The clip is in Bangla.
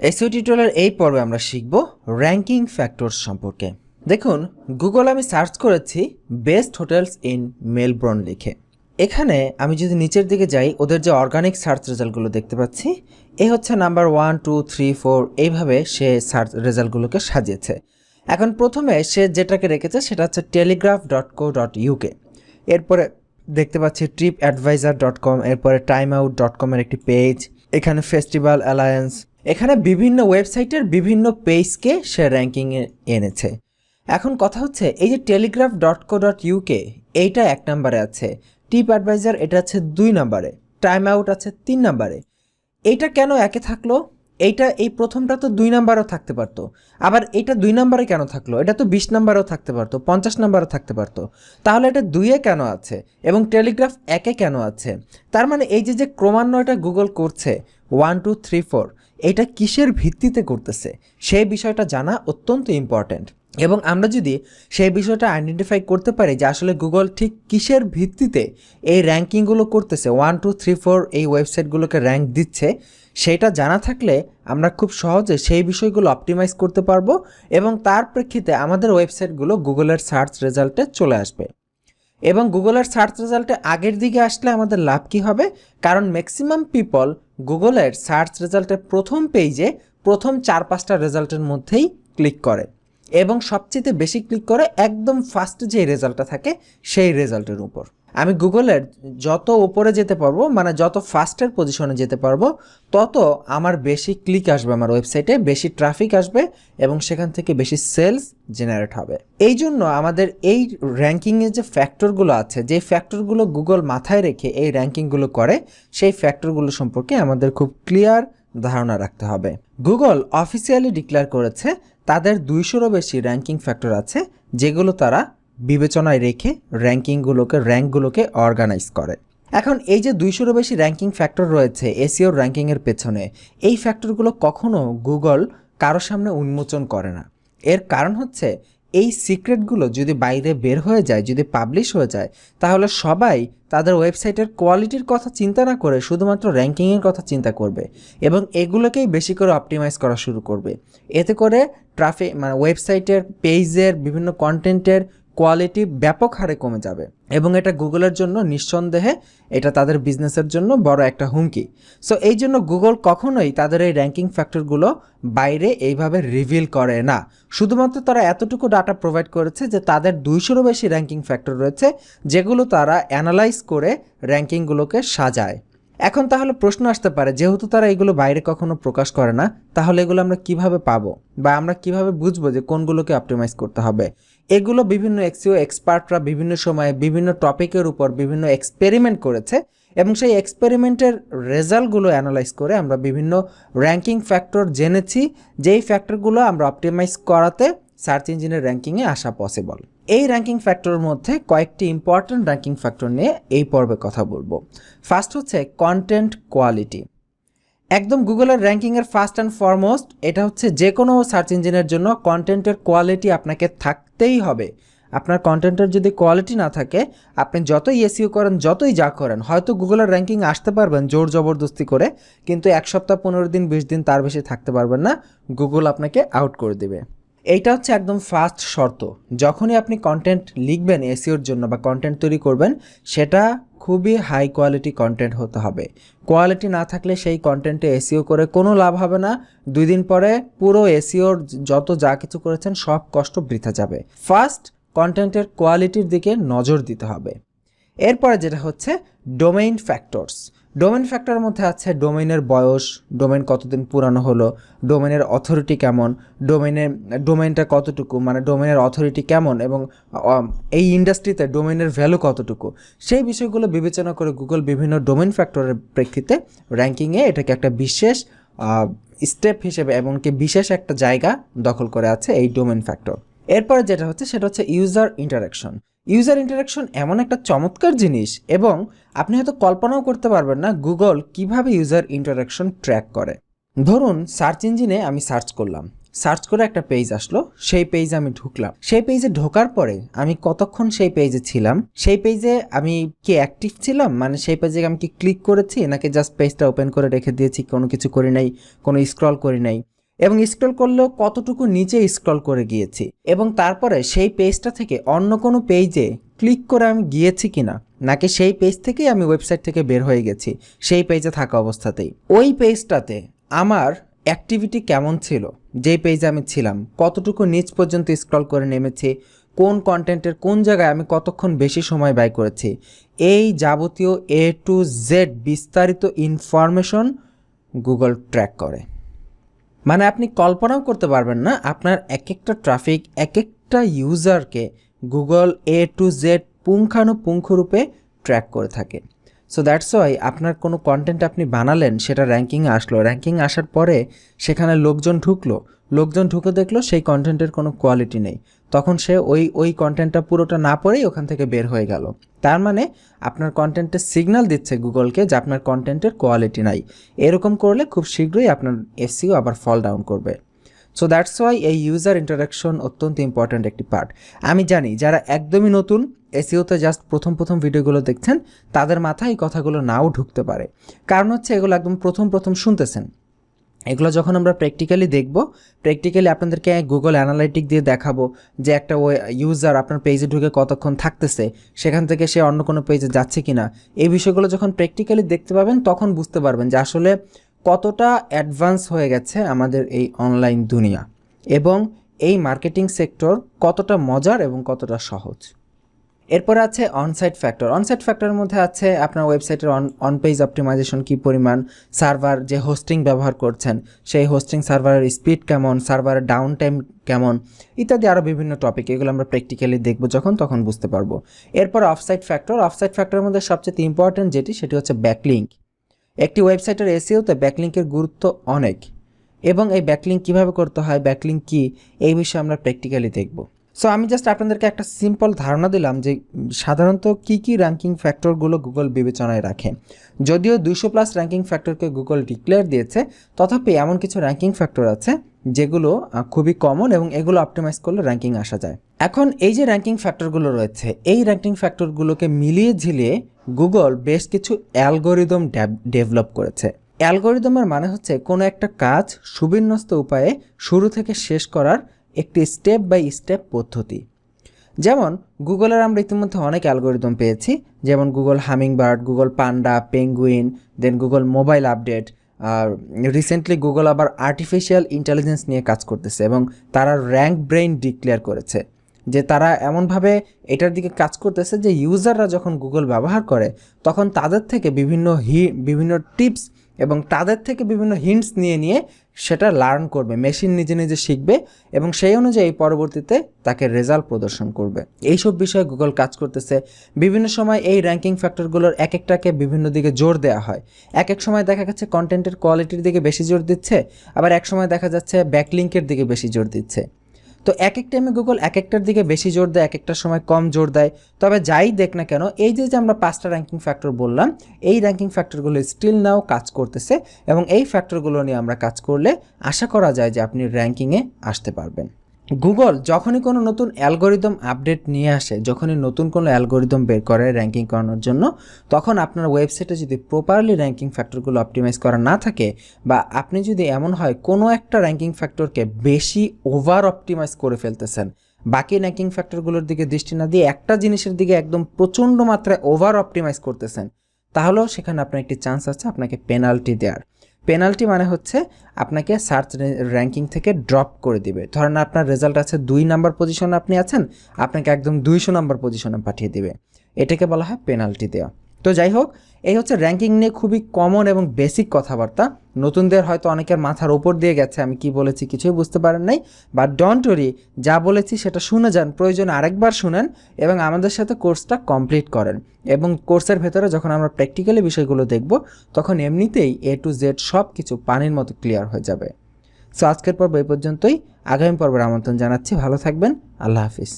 এসইও টিউটোরিয়ালের এই পর্বে আমরা শিখব র্যাঙ্কিং ফ্যাক্টরস সম্পর্কে। দেখুন, গুগল আমি সার্চ করেছি বেস্ট হোটেলস ইন মেলবোর্ন লিখে। এখানে আমি যদি নিচের দিকে যাই, ওদের যে অর্গানিক সার্চ রেজাল্টগুলো দেখতে পাচ্ছি, এই হচ্ছে নাম্বার 1, 2, 3, 4 এইভাবে সে সার্চ রেজাল্টগুলোকে সাজিয়েছে। এখন প্রথমে সে যেটাকে রেখেছে সেটা হচ্ছে telegraph.co.uk, এরপরে দেখতে পাচ্ছি tripadvisor.com, এরপরে timeout.com এর একটি পেজ, এখানে ফেস্টিভ্যাল অ্যালায়েন্স, এখানে বিভিন্ন ওয়েবসাইটের বিভিন্ন পেজকে সে র্যাঙ্কিংয়ে এনেছে। এখন কথা হচ্ছে এই যে telegraph.co.uk এইটা 1 নম্বরে আছে, টিপ অ্যাডভাইজার এটা আছে 2 নম্বরে, টাইম আউট আছে 3 নম্বরে। এইটা কেন একে থাকলো? এই প্রথমটা তো 2 নম্বরেও থাকতে পারতো, আবার এটা 2 নম্বরে কেন থাকলো? এটা তো 20 নম্বরেও থাকতে পারতো, 50 নম্বরেও থাকতে পারতো। তাহলে এটা 2-এ কেন আছে এবং টেলিগ্রাফ 1-এ কেন আছে? তার মানে এই যে ক্রমান্বয়টা গুগল করছে 1, 2, 3, 4, এটা কিসের ভিত্তিতে করতেছে সেই বিষয়টা জানা অত্যন্ত ইম্পর্ট্যান্ট। এবং আমরা যদি সেই বিষয়টা আইডেন্টিফাই করতে পারি যে আসলে গুগল ঠিক কিসের ভিত্তিতে এই র্যাঙ্কিংগুলো করতেছে, 1, 2, 3, 4 এই ওয়েবসাইটগুলোকে র্যাঙ্ক দিচ্ছে, সেটা জানা থাকলে আমরা খুব সহজে সেই বিষয়গুলো অপটিমাইজ করতে পারবো এবং তার প্রেক্ষিতে আমাদের ওয়েবসাইটগুলো গুগলের সার্চ রেজাল্টে চলে আসবে। এবং গুগলের সার্চ রেজাল্টে আগের দিকে আসলে আমাদের লাভ কী হবে? কারণ ম্যাক্সিমাম পিপল গুগলের সার্চ রেজাল্টের প্রথম পেজে প্রথম 4-5টা রেজাল্টের মধ্যেই ক্লিক করে এবং সবচেয়ে বেশি ক্লিক করে একদম ফার্স্ট যে রেজাল্টটা থাকে সেই রেজাল্টের উপর। আমি গুগলের যত উপরে যেতে পারবো, মানে যত ফার্স্টের পজিশনে যেতে পারবো, তত আমার বেশি ক্লিক আসবে, আমার ওয়েবসাইটে বেশি ট্রাফিক আসবে এবং সেখান থেকে বেশি সেলস জেনারেট হবে। এই জন্য আমাদের এই র্যাঙ্কিংয়ের যে ফ্যাক্টরগুলো আছে, যে ফ্যাক্টরগুলো গুগল মাথায় রেখে এই র্যাঙ্কিংগুলো করে, সেই ফ্যাক্টরগুলো সম্পর্কে আমাদের খুব ক্লিয়ার ধারণা রাখতে হবে। গুগল অফিসিয়ালি ডিক্লেয়ার করেছে তাদের 200-রও বেশি র্যাঙ্কিং ফ্যাক্টর আছে, যেগুলো তারা বিবেচনায় রেখে র্যাঙ্কগুলোকে অর্গানাইজ করে। এখন এই যে 200-রও বেশি র্যাঙ্কিং ফ্যাক্টর রয়েছে এসইও র্যাঙ্কিংয়ের পেছনে, এই ফ্যাক্টরগুলো কখনো গুগল কারো সামনে উন্মোচন করে না। এর কারণ হচ্ছে এই সিক্রেটগুলো যদি বাইরে বের হয়ে যায়, যদি পাবলিশ হয়ে যায়, তাহলে সবাই তাদের ওয়েবসাইটের কোয়ালিটির কথা চিন্তা না করে শুধুমাত্র র্যাঙ্কিংয়ের কথা চিন্তা করবে এবং এগুলোকেই বেশি করে অপটিমাইজ করা শুরু করবে। এতে করে ট্রাফিক, মানে ওয়েবসাইটের পেজের বিভিন্ন কন্টেন্টের কোয়ালিটি ব্যাপক হারে কমে যাবে এবং এটা গুগলের জন্য নিঃসন্দেহে এটা তাদের বিজনেসের জন্য বড় একটা হুমকি। সো এই জন্য গুগল কখনোই তাদের এই র্যাঙ্কিং ফ্যাক্টরগুলো বাইরে এইভাবে রিভিল করে না। শুধুমাত্র তারা এতটুকু ডাটা প্রোভাইড করেছে যে তাদের 200-রও বেশি র্যাঙ্কিং ফ্যাক্টর রয়েছে, যেগুলো তারা অ্যানালাইজ করে র্যাঙ্কিংগুলোকে সাজায়। এখন তাহলে প্রশ্ন আসতে পারে, যেহেতু তারা এগুলো বাইরে কখনো প্রকাশ করে না, তাহলে এগুলো আমরা কিভাবে পাবো বা আমরা কিভাবে বুঝবো যে কোনগুলোকে অপটিমাইজ করতে হবে? এগুলো বিভিন্ন এসইও এক্সপার্টরা বিভিন্ন সময়ে বিভিন্ন টপিকের উপর বিভিন্ন এক্সপেরিমেন্ট করেছে এবং সেই এক্সপেরিমেন্টের রেজাল্টগুলো অ্যানালাইজ করে আমরা বিভিন্ন র্যাঙ্কিং ফ্যাক্টর জেনেছি, যেই ফ্যাক্টরগুলো আমরা অপটিমাইজ করাতে সার্চ ইঞ্জিনের র্যাঙ্কিংয়ে আসা পসিবল। এই র্যাঙ্কিং ফ্যাক্টরের মধ্যে কয়েকটি ইম্পর্ট্যান্ট র্যাঙ্কিং ফ্যাক্টর নিয়ে এই পর্বে কথা বলবো। ফার্স্ট হচ্ছে কন্টেন্ট কোয়ালিটি। একদম গুগলের র্যাঙ্কিংয়ের ফার্স্ট অ্যান্ড ফরমোস্ট এটা হচ্ছে যে কোনো সার্চ ইঞ্জিনের জন্য কন্টেন্টের কোয়ালিটি আপনাকে থাকতেই হবে। আপনার কন্টেন্টের যদি কোয়ালিটি না থাকে, আপনি যতই এসইও করেন, যতই যা করেন, হয়তো গুগলের র্যাঙ্কিং আসতে পারবেন জোর জবরদস্তি করে, কিন্তু 1 সপ্তাহ, 15 দিন, 20 দিন তার বেশি থাকতে পারবেন না, গুগল আপনাকে আউট করে দেবে। এইটা হচ্ছে একদম ফার্স্ট শর্ত। যখনই আপনি কন্টেন্ট লিখবেন এসইওর জন্য বা কন্টেন্ট তৈরি করবেন, সেটা খুবই হাই কোয়ালিটি কন্টেন্ট হতে হবে। কোয়ালিটি না থাকলে সেই কন্টেন্টে এসইও করে কোনো লাভ হবে না। 2 দিন পরে পুরো এসইওর যত যা কিছু করেছেন সব কষ্ট বৃথা যাবে। ফার্স্ট কন্টেন্টের কোয়ালিটির দিকে নজর দিতে হবে। এরপরে যেটা হচ্ছে ডোমেইন ফ্যাক্টরস। ডোমেইন ফ্যাক্টরের মধ্যে আছে ডোমেইনের বয়স, ডোমেইন কতদিন পুরানো হলো, ডোমেইনের অথরিটি কেমন, ডোমেইনটা কতটুকু, মানে ডোমেইনের অথরিটি কেমন এবং এই ইন্ডাস্ট্রিতে ডোমেইনের ভ্যালু কতটুকু, সেই বিষয়গুলো বিবেচনা করে গুগল বিভিন্ন ডোমেইন ফ্যাক্টরের প্রেক্ষিতে র্যাঙ্কিংয়ে এটাকে একটা বিশেষ স্টেপ হিসেবে এমনকি বিশেষ একটা জায়গা দখল করে আছে এই ডোমেইন ফ্যাক্টর। এরপরে যেটা হচ্ছে সেটা হচ্ছে ইউজার ইন্টারাকশন। ইউজার ইন্টারাকশন এমন একটা চমৎকার জিনিস এবং আপনি হয়তো কল্পনাও করতে পারবেন না গুগল কিভাবে ইউজার ইন্টারাকশন ট্র্যাক করে। ধরুন সার্চ ইঞ্জিনে আমি সার্চ করলাম, সার্চ করে একটা পেজ আসলো, সেই পেজে আমি ঢুকলাম। সেই পেজে ঢোকার পরে আমি কতক্ষণ সেই পেজে ছিলাম, সেই পেজে আমি কি অ্যাক্টিভ ছিলাম, মানে সেই পেজে আমি কি ক্লিক করেছি নাকি জাস্ট পেজটা ওপেন করে রেখে দিয়েছি, কোনো কিছু করি নাই, কোনো স্ক্রল করি নাই, এবং স্ক্রল করলেও কতটুকু নিচে স্ক্রল করে গিয়েছি, এবং তারপরে সেই পেজটা থেকে অন্য কোনো পেজে ক্লিক করে আমি গিয়েছি কিনা, নাকি সেই পেজ থেকেই আমি ওয়েবসাইট থেকে বের হয়ে গেছি সেই পেজে থাকা অবস্থাতেই। ওই পেজটাতে আমার অ্যাক্টিভিটি কেমন ছিল, যেই পেজে আমি ছিলাম, কতটুকু নিচ পর্যন্ত স্ক্রল করে নেমেছি, কোন কন্টেন্টের কোন জায়গায় আমি কতক্ষণ বেশি সময় ব্যয় করেছি, এই যাবতীয় A to Z বিস্তারিত ইনফরমেশন গুগল ট্র্যাক করে। মানে আপনি কল্পনাও করতে পারবেন না, আপনার এক একটা ট্রাফিক, এক একটা ইউজারকে গুগল A to Z পুঙ্খানুপুঙ্খরূপে ট্র্যাক করে থাকে। সো দ্যাটস ওয়াই আপনার কোনো কন্টেন্ট আপনি বানালেন, সেটা র্যাঙ্কিংয়ে আসলো, র্যাঙ্কিংয়ে আসার পরে সেখানে লোকজন ঢুকে দেখলো সেই কন্টেন্টের কোনো কোয়ালিটি নেই, তখন সে ওই কন্টেন্টটা পুরোটা না পড়েই ওখান থেকে বের হয়ে গেল। তার মানে আপনার কন্টেন্টের সিগন্যাল দিচ্ছে গুগলকে যে আপনার কন্টেন্টের কোয়ালিটি নাই। এরকম করলে খুব শীঘ্রই আপনার এসইও আবার ফল ডাউন করবে। সো দ্যাটস ওয়াই এই ইউজার ইন্টারাকশন অত্যন্ত ইম্পর্ট্যান্ট একটি পার্ট। আমি জানি যারা একদমই নতুন, এসইওতে জাস্ট প্রথম ভিডিওগুলো দেখছেন, তাদের মাথায় এই কথাগুলো নাও ঢুকতে পারে, কারণ হচ্ছে এগুলো একদম প্রথম শুনতেছেন। এগুলো যখন আমরা প্র্যাকটিক্যালি দেখব, প্র্যাকটিক্যালি আপনাদেরকে গুগল অ্যানালাইটিক দিয়ে দেখাবো যে একটা ইউজার আপনার পেজে ঢুকে কতক্ষণ থাকতেছে, সেখান থেকে সে অন্য কোনো পেজে যাচ্ছে কিনা, এই বিষয়গুলো যখন প্র্যাকটিক্যালি দেখতে পাবেন তখন বুঝতে পারবেন যে আসলে কতটা অ্যাডভান্স হয়ে গেছে আমাদের এই অনলাইন দুনিয়া, এবং এই মার্কেটিং সেক্টর কতটা মজার এবং কতটা সহজ। এরপরে আছে অনসাইট ফ্যাক্টর। অনসাইট ফ্যাক্টরের মধ্যে আছে আপনার ওয়েবসাইটের অন পেজ অপটিমাইজেশন কী পরিমাণ, সার্ভার যে হোস্টিং ব্যবহার করছেন সেই হোস্টিং সার্ভারের স্পিড কেমন, সার্ভারের ডাউন টাইম কেমন, ইত্যাদি আরও বিভিন্ন টপিক। এগুলো আমরা প্র্যাকটিক্যালি দেখব তখন বুঝতে পারবো। এরপর অফসাইট ফ্যাক্টর। অফসাইট ফ্যাক্টরের মধ্যে সবচেয়ে ইম্পর্টেন্ট সেটি হচ্ছে ব্যাকলিঙ্ক। একটি ওয়েবসাইটের এসইওতে ব্যাকলিঙ্কের গুরুত্ব অনেক, এবং এই ব্যাকলিঙ্ক কীভাবে করতে হয়, ব্যাকলিঙ্ক কী, এই বিষয়ে আমরা প্র্যাকটিক্যালি দেখব। সো আমি জাস্ট আপনাদেরকে একটা সিম্পল ধারণা দিলাম যে সাধারণত কী র্যাঙ্কিং ফ্যাক্টরগুলো গুগল বিবেচনায় রাখে। যদিও 200+ র্যাঙ্কিং ফ্যাক্টরকে গুগল ডিক্লেয়ার দিয়েছে, তথাপি এমন কিছু র্যাঙ্কিং ফ্যাক্টর আছে যেগুলো খুবই কমন, এবং এগুলো অপটিমাইজ করলে র্যাঙ্কিং আসা যায়। এখন এই যে র্যাঙ্কিং ফ্যাক্টরগুলো রয়েছে, এই র্যাঙ্কিং ফ্যাক্টরগুলোকে মিলিয়ে ঝিলিয়ে গুগল বেশ কিছু অ্যালগোরিদম ডেভেলপ করেছে। অ্যালগোরিদমের মানে হচ্ছে কোনো একটা কাজ সুবিন্যস্ত উপায়ে শুরু থেকে শেষ করার একটি স্টেপ বাই স্টেপ পদ্ধতি। যেমন গুগলের আমরা ইতিমধ্যে অনেক অ্যালগোরিদম পেয়েছি, যেমন Google Hummingbird, Google Panda, penguin, then Google mobile update. আর রিসেন্টলি গুগল আবার আর্টিফিশিয়াল ইন্টেলিজেন্স নিয়ে কাজ করতেছে, এবং তারা র্যাঙ্ক ব্রেইন ডিক্লেয়ার করেছে যে তারা এমনভাবে এটার দিকে কাজ করতেছে যে ইউজাররা যখন গুগল ব্যবহার করে তখন তাদের থেকে বিভিন্ন টিপস এবং তাদের থেকে বিভিন্ন হিন্টস নিয়ে সেটা লার্ন করবে, মেশিন নিজে শিখবে, এবং সেই অনুযায়ী পরবর্তীতে তাকে রেজাল্ট প্রদর্শন করবে। এইসব বিষয়ে গুগল কাজ করতেছে। বিভিন্ন সময় এই র্যাঙ্কিং ফ্যাক্টরগুলোর এক একটাকে বিভিন্ন দিকে জোর দেওয়া হয়। এক সময় দেখা যাচ্ছে কন্টেন্টের কোয়ালিটির দিকে বেশি জোর দিচ্ছে, আবার এক সময় দেখা যাচ্ছে ব্যাকলিঙ্কের দিকে বেশি জোর দিচ্ছে। তো এক এক টাইমে গুগল এক একটার দিকে বেশি জোর দেয়, এক একটার সময় কম জোর দেয়। তবে যাই দেখ না কেন, এই যে আমরা 5টা র্যাঙ্কিং ফ্যাক্টর বললাম, এই র্যাঙ্কিং ফ্যাক্টরগুলো স্টিল নাও কাজ করতেছে, এবং এই ফ্যাক্টরগুলো নিয়ে আমরা কাজ করলে আশা করা যায় যে আপনি র্যাঙ্কিংয়ে আসতে পারবেন। গুগল যখনই কোনো নতুন অ্যালগোরিদম আপডেট নিয়ে আসে, যখনই নতুন কোনো অ্যালগোরিদম বের করে র্যাঙ্কিং করানোর জন্য, তখন আপনার ওয়েবসাইটে যদি প্রপারলি র্যাঙ্কিং ফ্যাক্টরগুলো অপটিমাইজ করা না থাকে, বা আপনি যদি এমন হয় কোনো একটা র্যাঙ্কিং ফ্যাক্টরকে বেশি ওভার অপটিমাইজ করে ফেলতেছেন, বাকি র্যাঙ্কিং ফ্যাক্টরগুলোর দিকে দৃষ্টি না দিয়ে একটা জিনিসের দিকে একদম প্রচণ্ড মাত্রায় ওভার অপটিমাইজ করতেছেন, তাহলেও সেখানে আপনার একটি চান্স আছে আপনাকে পেনাল্টি দেওয়ার। পেনাল্টি মানে হচ্ছে আপনাকে সার্চ র্যাঙ্কিং থেকে ড্রপ করে দিবে। ধরেন আপনার রেজাল্ট আছে 2 নাম্বার পজিশনে আপনি আছেন, আপনাকে একদম 200 নাম্বার পজিশনে পাঠিয়ে দিবে। এটাকে বলা হয় পেনাল্টি দেওয়া। তো যাই হোক, এই হচ্ছে র্যাঙ্কিং নিয়ে খুবই কমন এবং বেসিক কথাবার্তা। নতুনদের হয়তো অনেকের মাথার ওপর দিয়ে গেছে, আমি কি বলেছি কিছুই বুঝতে পারেন নাই, বাট ডোন্ট ওয়ারি, যা বলেছি সেটা শুনে যান, প্রয়োজনে আরেকবার শুনেন, এবং আমাদের সাথে কোর্সটা কমপ্লিট করেন। এবং কোর্সের ভেতরে যখন আমরা প্র্যাকটিক্যালি বিষয়গুলো দেখব, তখন এমনিতেই A to Z সব কিছু পানির মতো ক্লিয়ার হয়ে যাবে। সো আজকের পর্ব এই পর্যন্তই। আগামী পর্বের আমন্ত্রণ জানাচ্ছি। ভালো থাকবেন। আল্লাহ হাফিজ।